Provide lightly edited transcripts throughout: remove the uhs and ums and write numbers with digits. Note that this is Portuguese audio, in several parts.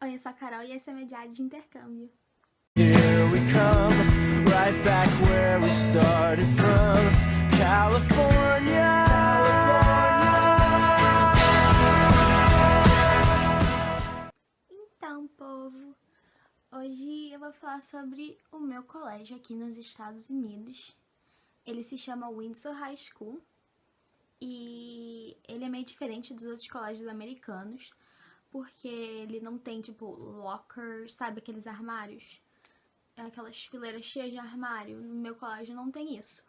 Oi, eu sou a Carol e esse é meu diário de intercâmbio. Here we come, right back where we started from, California. Então, povo, hoje eu vou falar sobre o meu colégio aqui nos Estados Unidos. Ele se chama Windsor High School e ele é meio diferente dos outros colégios americanos, porque ele não tem, tipo, lockers, sabe, aqueles armários? Aquelas fileiras cheias de armário. No meu colégio não tem isso.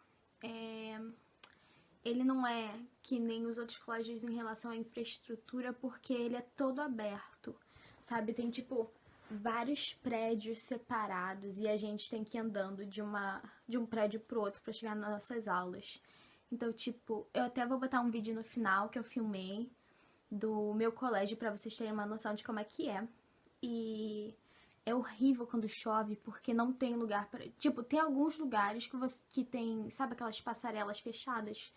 Ele não é que nem os outros colégios em relação à infraestrutura, porque ele é todo aberto, sabe? Tem, tipo, vários prédios separados e a gente tem que ir andando de um prédio pro outro pra chegar nas nossas aulas. Então, tipo, eu até vou botar um vídeo no final que eu filmei do meu colégio pra vocês terem uma noção de como é que é. E é horrível quando chove, porque não tem lugar pra... Tipo, tem alguns lugares que tem, sabe, aquelas passarelas fechadas?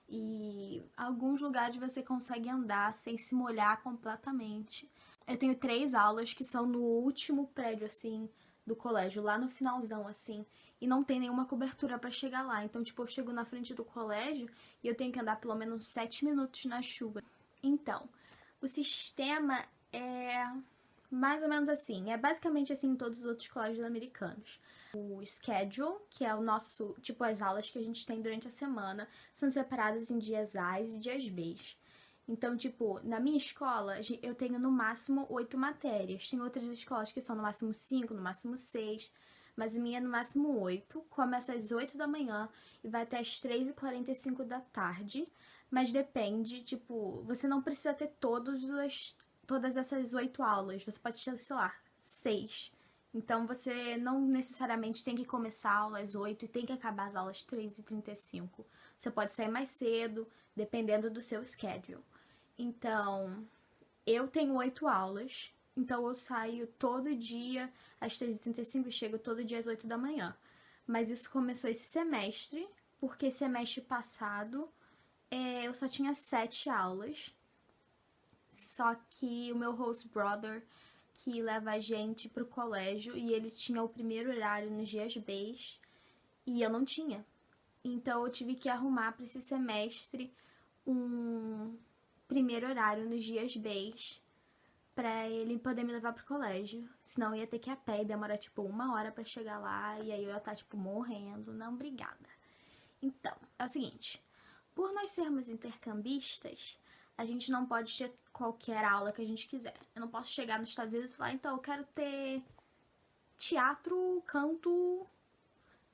E alguns lugares você consegue andar sem se molhar completamente. Eu tenho 3 aulas que são no último prédio, assim, do colégio, lá no finalzão, assim, e não tem nenhuma cobertura pra chegar lá. Então, tipo, eu chego na frente do colégio e eu tenho que andar pelo menos 7 minutos na chuva. Então, o sistema é mais ou menos assim, é basicamente assim em todos os outros colégios americanos. O schedule, que é o nosso, tipo, as aulas que a gente tem durante a semana, são separadas em dias A's e dias B's. Então, tipo, na minha escola, eu tenho no máximo 8 matérias. Tem outras escolas que são no máximo 5, no máximo 6, mas a minha é no máximo 8. Começa às 8 da manhã e vai até às 3h45 da tarde. Mas depende, tipo, você não precisa ter todas essas 8 aulas. Você pode ter, sei lá, 6. Então, você não necessariamente tem que começar a aula às 8 e tem que acabar as aulas às 3h35. Você pode sair mais cedo, dependendo do seu schedule. Então, eu tenho 8 aulas, então eu saio todo dia às 3h35 e chego todo dia às 8 da manhã. Mas isso começou esse semestre, porque semestre passado eu só tinha 7 aulas. Só que o meu host brother, que leva a gente pro colégio, e ele tinha o primeiro horário nos dias B's, e eu não tinha. Então eu tive que arrumar para esse semestre um primeiro horário nos dias B's pra ele poder me levar pro colégio. Senão eu ia ter que ir a pé e demorar tipo 1 hora pra chegar lá, e aí eu ia estar tipo morrendo. Não, obrigada. Então, é o seguinte, por nós sermos intercambistas, a gente não pode ter qualquer aula que a gente quiser. Eu não posso chegar nos Estados Unidos e falar, então eu quero ter teatro, canto,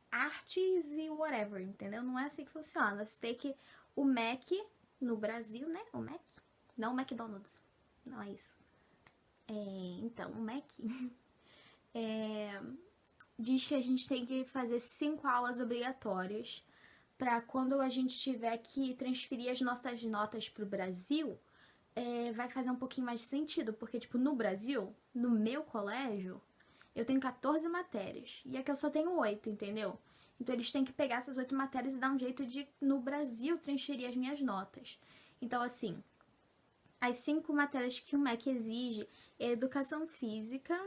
artes e whatever, entendeu? Não é assim que funciona. Você tem que... O Mac, no Brasil, né? O Mac? Não o McDonald's. Não é isso. Então, o Mac diz que a gente tem que fazer 5 aulas obrigatórias para quando a gente tiver que transferir as nossas notas pro Brasil, vai fazer um pouquinho mais de sentido. Porque, tipo, no Brasil, no meu colégio, eu tenho 14 matérias. E aqui eu só tenho 8, entendeu? Então, eles têm que pegar essas 8 matérias e dar um jeito de, no Brasil, transferir as minhas notas. Então, assim, as 5 matérias que o MEC exige é educação física,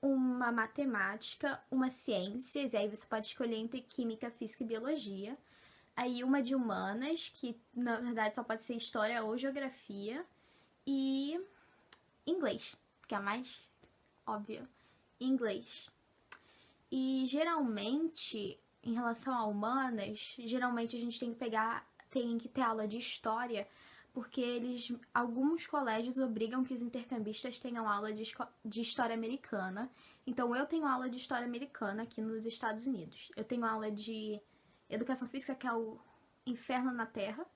uma matemática, uma ciências, e aí você pode escolher entre química, física e biologia. Aí uma de humanas, que na verdade só pode ser história ou geografia. E inglês, que é a mais óbvia. Inglês. E geralmente, em relação a humanas, geralmente a gente tem que ter aula de história, porque alguns colégios obrigam que os intercambistas tenham aula de história americana. Então eu tenho aula de história americana aqui nos Estados Unidos. Eu tenho aula de educação física, que é o inferno na Terra.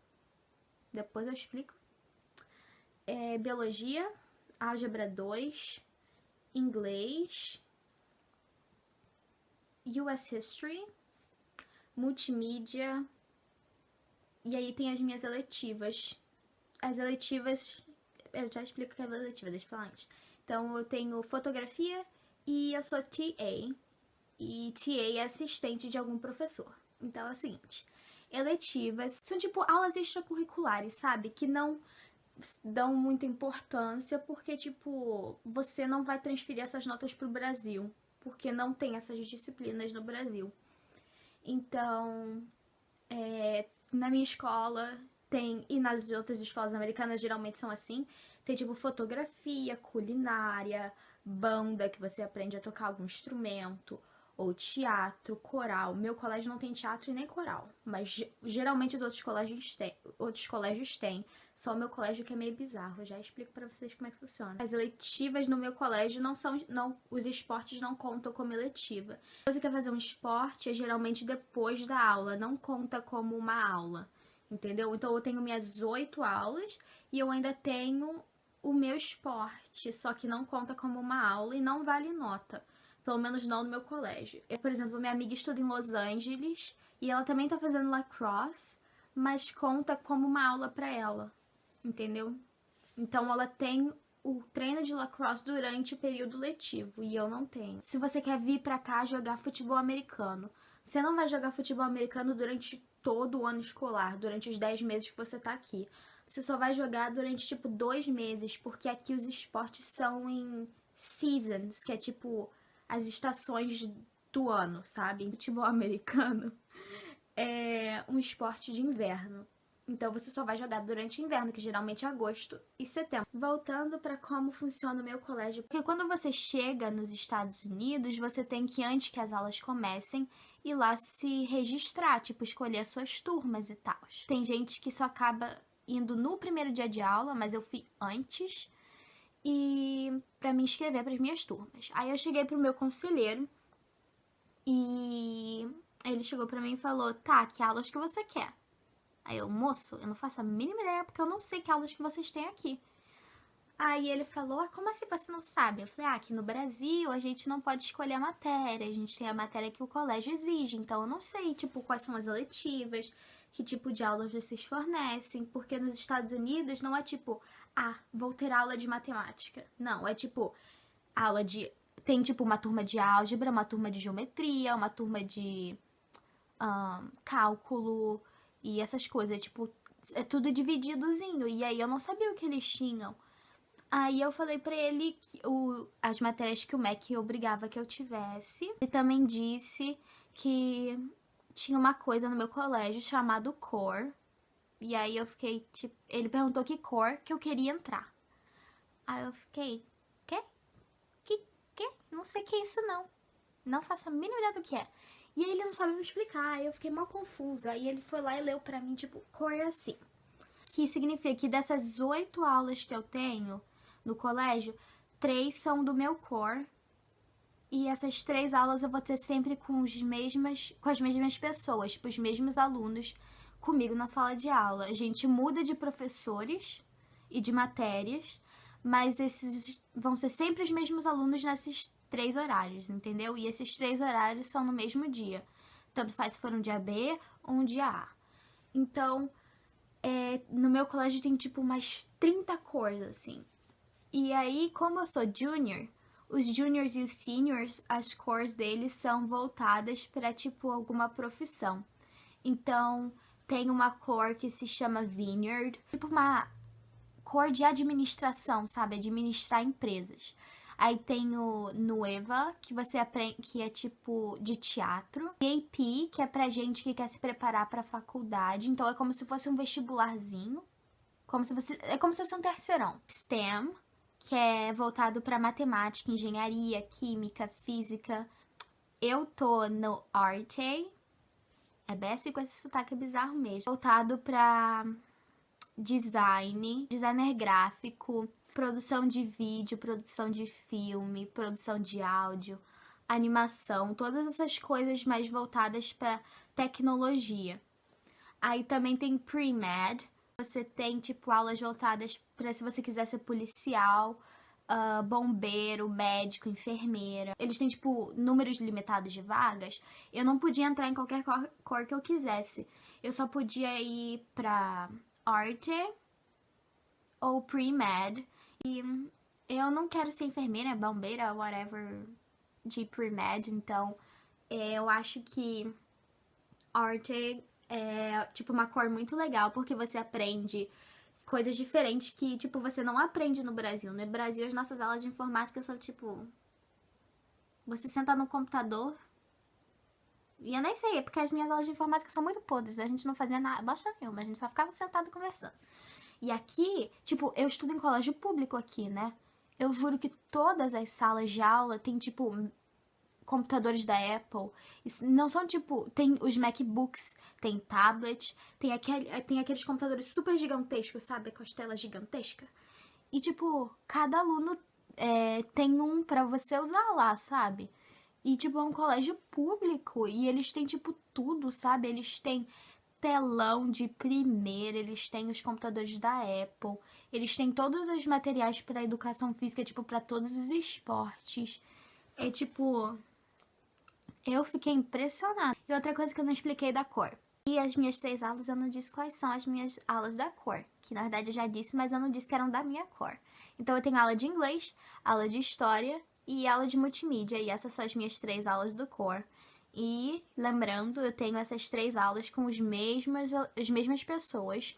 Depois eu explico. Biologia, álgebra 2, inglês, US History, multimídia, e aí tem as minhas eletivas. As eletivas, eu já explico o que é eletiva, deixa eu falar antes. Então eu tenho fotografia e eu sou TA, e TA é assistente de algum professor. Então é o seguinte, eletivas são tipo aulas extracurriculares, sabe? Que não dão muita importância porque, tipo, você não vai transferir essas notas pro Brasil, porque não tem essas disciplinas no Brasil. Então, na minha escola tem, e nas outras escolas americanas geralmente são assim, tem tipo fotografia, culinária, banda, que você aprende a tocar algum instrumento, ou teatro, coral. Meu colégio não tem teatro e nem coral, mas geralmente os outros colégios têm. Só o meu colégio que é meio bizarro. Eu já explico pra vocês como é que funciona. As eletivas no meu colégio os esportes não contam como eletiva. Se você quer fazer um esporte, é geralmente depois da aula, não conta como uma aula, entendeu? Então eu tenho minhas 8 aulas e eu ainda tenho o meu esporte, só que não conta como uma aula e não vale nota. Pelo menos não no meu colégio. Por exemplo, minha amiga estuda em Los Angeles e ela também tá fazendo lacrosse, mas conta como uma aula pra ela, entendeu? Então ela tem o treino de lacrosse durante o período letivo e eu não tenho. Se você quer vir pra cá jogar futebol americano, você não vai jogar futebol americano durante todo o ano escolar, durante os 10 meses que você tá aqui. Você só vai jogar durante, tipo, 2 meses, porque aqui os esportes são em seasons, que é, tipo, as estações do ano, sabe? Futebol americano é um esporte de inverno. Então você só vai jogar durante o inverno, que geralmente é agosto e setembro. Voltando para como funciona o meu colégio, porque quando você chega nos Estados Unidos, você tem que, antes que as aulas comecem, ir lá se registrar, tipo, escolher as suas turmas e tal. Tem gente que só acaba indo no primeiro dia de aula, mas eu fui antes, e pra me inscrever para as minhas turmas. Aí eu cheguei pro meu conselheiro e ele chegou pra mim e falou: tá, que aulas que você quer? Aí eu: moço, eu não faço a mínima ideia porque eu não sei que aulas que vocês têm aqui. Aí ele falou: ah, como assim você não sabe? Eu falei: ah, aqui no Brasil a gente não pode escolher a matéria, a gente tem a matéria que o colégio exige, então eu não sei, tipo, quais são as eletivas, que tipo de aulas vocês fornecem, porque nos Estados Unidos não é tipo, ah, vou ter aula de matemática. Não, é tipo, aula de... Tem tipo uma turma de álgebra, uma turma de geometria, uma turma de cálculo e essas coisas, tipo, é tudo divididozinho, e aí eu não sabia o que eles tinham. Aí eu falei pra ele que as matérias que o MEC obrigava que eu tivesse. Ele também disse que tinha uma coisa no meu colégio chamado Core. E aí eu fiquei, tipo... Ele perguntou que Core que eu queria entrar. Aí eu fiquei... Quê? Quê? Não sei o que é isso, não. Não faço a mínima ideia do que é. E aí ele não sabia me explicar. Aí eu fiquei mal confusa. Aí ele foi lá e leu pra mim, tipo, Core é assim. Que significa que dessas 8 aulas que eu tenho no colégio, 3 são do meu core. E essas 3 aulas eu vou ter sempre com as mesmas pessoas, tipo, os mesmos alunos comigo na sala de aula. A gente muda de professores e de matérias, mas esses vão ser sempre os mesmos alunos nesses 3 horários, entendeu? E esses 3 horários são no mesmo dia. Tanto faz se for um dia B ou um dia A. Então, no meu colégio tem, tipo, umas 30 cores, assim. E aí, como eu sou junior, os juniors e os seniors, as cores deles são voltadas para, tipo, alguma profissão. Então, tem uma cor que se chama Vineyard, tipo uma cor de administração, sabe? Administrar empresas. Aí tem o Nueva, que você aprende, que é tipo de teatro. AP, que é pra gente que quer se preparar pra faculdade. Então é como se fosse um vestibularzinho. É como se fosse um terceirão. STEM, que é voltado pra matemática, engenharia, química, física. Eu tô no Arte. É bem assim com esse sotaque bizarro mesmo. Voltado pra designer gráfico, produção de vídeo, produção de filme, produção de áudio, animação, todas essas coisas mais voltadas para tecnologia. Aí também tem pre-med, você tem tipo aulas voltadas para se você quiser ser policial, bombeiro, médico, enfermeira. Eles têm tipo números limitados de vagas. Eu não podia entrar em qualquer cor que eu quisesse. Eu só podia ir pra arte ou pre-med. E eu não quero ser enfermeira, bombeira, whatever, de pre-med, então eu acho que arte é tipo uma cor muito legal, porque você aprende coisas diferentes que, tipo, você não aprende no Brasil. No Brasil, as nossas aulas de informática são, tipo... Você senta no computador... E eu nem sei, é porque as minhas aulas de informática são muito podres. A gente não fazia nada, bosta nenhuma, a gente só ficava sentado conversando. E aqui, tipo, eu estudo em colégio público aqui, né? Eu juro que todas as salas de aula tem, tipo, computadores da Apple. Não são, tipo, tem os MacBooks, tem tablets, tem aqueles computadores super gigantescos, sabe? Com as telas gigantescas. E, tipo, cada aluno tem um pra você usar lá, sabe? E, tipo, é um colégio público e eles têm, tipo, tudo, sabe? Eles têm telão de primeira, eles têm os computadores da Apple, eles têm todos os materiais para educação física, tipo, para todos os esportes. É, tipo... Eu fiquei impressionada. E outra coisa que eu não expliquei da cor. E as minhas 3 aulas eu não disse quais são as minhas aulas da cor. Que, na verdade, eu já disse, mas eu não disse que eram da minha cor. Então, eu tenho aula de inglês, aula de história... e aula de multimídia, e essas são as minhas 3 aulas do core. E, lembrando, eu tenho essas 3 aulas com as mesmas pessoas.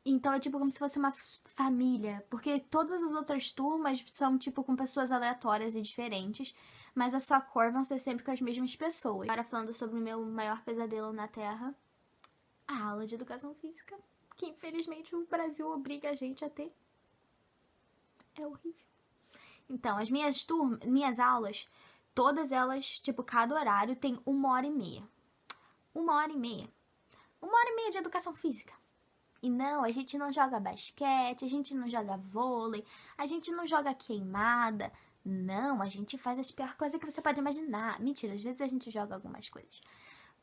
Então, é tipo como se fosse uma família, porque todas as outras turmas são, tipo, com pessoas aleatórias e diferentes, mas a sua core vão ser sempre com as mesmas pessoas. Agora, falando sobre o meu maior pesadelo na Terra, a aula de educação física, que infelizmente o Brasil obriga a gente a ter. É horrível. Então, as minhas aulas, todas elas, tipo, cada horário tem 1h30. 1h30. 1h30 de educação física. E não, a gente não joga basquete, a gente não joga vôlei, a gente não joga queimada. Não, a gente faz as piores coisas que você pode imaginar. Mentira, às vezes a gente joga algumas coisas.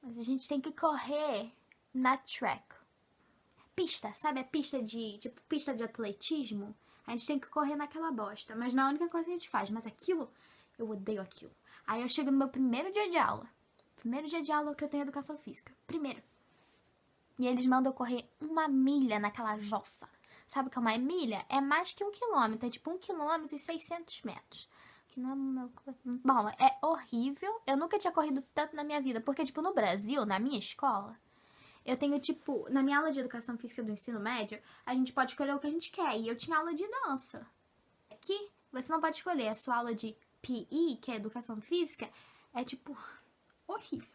Mas a gente tem que correr na track. Pista, sabe a pista tipo, pista de atletismo? A gente tem que correr naquela bosta. Mas não é a única coisa que a gente faz. Mas aquilo, eu odeio aquilo. Aí eu chego no meu primeiro dia de aula. Primeiro dia de aula que eu tenho educação física. Primeiro. E eles mandam eu correr 1 milha naquela jossa. Sabe o que é 1 milha? É mais que 1 quilômetro. É tipo 1 quilômetro e 600 metros. Que não é meu... Bom, é horrível. Eu nunca tinha corrido tanto na minha vida. Porque, tipo, no Brasil, na minha escola... Eu tenho, tipo, na minha aula de educação física do ensino médio, a gente pode escolher o que a gente quer. E eu tinha aula de dança. Aqui, você não pode escolher. A sua aula de PE, que é educação física, é, tipo, horrível.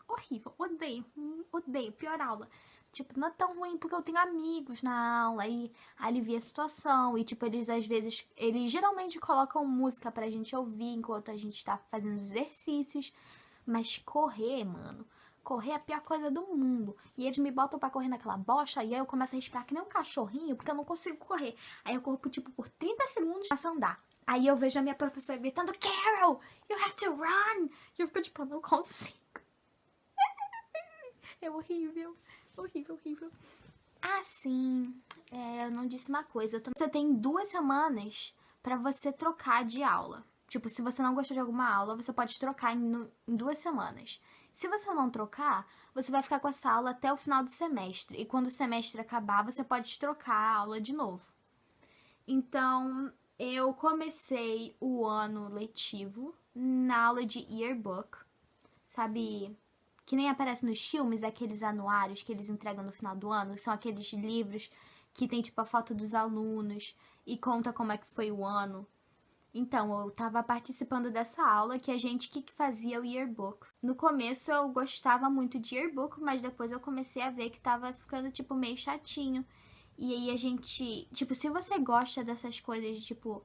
Horrível. Odeio. Odeio. Pior aula. Tipo, não é tão ruim porque eu tenho amigos na aula e alivia a situação. E, tipo, eles, às vezes, eles geralmente colocam música pra gente ouvir enquanto a gente tá fazendo os exercícios. Mas correr, mano... Correr é a pior coisa do mundo. E eles me botam pra correr naquela bosta e aí eu começo a respirar que nem um cachorrinho porque eu não consigo correr. Aí eu corro, tipo, por 30 segundos pra andar. Aí eu vejo a minha professora gritando, Carol, you have to run! E eu fico, tipo, eu não consigo. É horrível. Horrível, horrível. Ah, sim. Eu não disse uma coisa. Você tem 2 semanas pra você trocar de aula. Tipo, se você não gostou de alguma aula, você pode trocar em 2 semanas. Se você não trocar, você vai ficar com essa aula até o final do semestre. E quando o semestre acabar, você pode trocar a aula de novo. Então, eu comecei o ano letivo na aula de yearbook. Sabe, que nem aparece nos filmes, aqueles anuários que eles entregam no final do ano. São aqueles livros que tem, tipo, a foto dos alunos e conta como é que foi o ano. Então, eu tava participando dessa aula que a gente que fazia o yearbook. No começo eu gostava muito de yearbook, mas depois eu comecei a ver que tava ficando, tipo, meio chatinho. E aí a gente... Tipo, se você gosta dessas coisas de, tipo,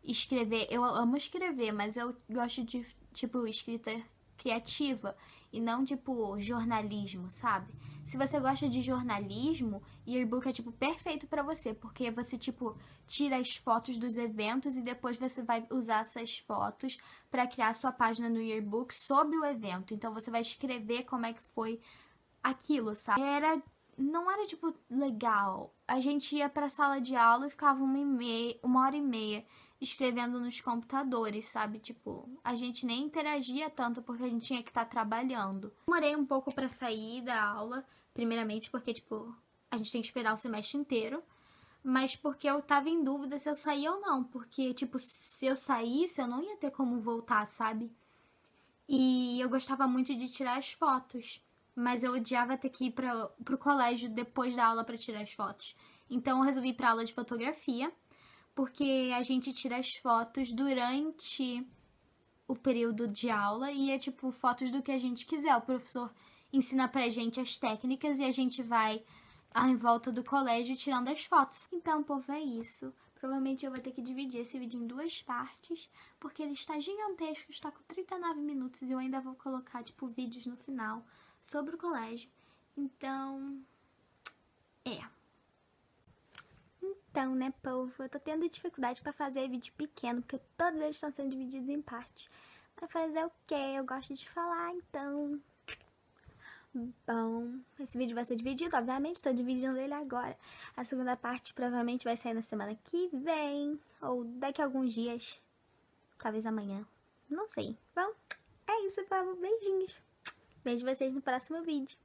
escrever... Eu amo escrever, mas eu gosto de, tipo, escrita criativa e não, tipo, jornalismo, sabe? Se você gosta de jornalismo, yearbook é, tipo, perfeito pra você, porque você, tipo, tira as fotos dos eventos e depois você vai usar essas fotos pra criar a sua página no yearbook sobre o evento. Então, você vai escrever como é que foi aquilo, sabe? Não era, tipo, legal. A gente ia pra sala de aula e ficava 1h30 escrevendo nos computadores, sabe? Tipo, a gente nem interagia tanto porque a gente tinha que estar trabalhando. Demorei um pouco pra sair da aula, primeiramente porque, tipo, a gente tem que esperar o semestre inteiro, mas porque eu tava em dúvida se eu saía ou não, porque, tipo, se eu saísse, eu não ia ter como voltar, sabe? E eu gostava muito de tirar as fotos, mas eu odiava ter que ir pro colégio depois da aula pra tirar as fotos. Então eu resolvi ir pra aula de fotografia, porque a gente tira as fotos durante o período de aula e é tipo fotos do que a gente quiser. O professor ensina pra gente as técnicas e a gente vai em volta do colégio tirando as fotos. Então, povo, é isso. Provavelmente eu vou ter que dividir esse vídeo em 2 partes, porque ele está gigantesco, está com 39 minutos e eu ainda vou colocar, tipo, vídeos no final sobre o colégio. Então, Então, né, povo, eu tô tendo dificuldade pra fazer vídeo pequeno, porque todos eles estão sendo divididos em partes. Vai fazer o quê? Eu gosto de falar, então... Bom, esse vídeo vai ser dividido, obviamente, estou dividindo ele agora. A segunda parte provavelmente vai sair na semana que vem, ou daqui a alguns dias, talvez amanhã, não sei. Bom, é isso, povo, beijinhos. Vejo vocês no próximo vídeo.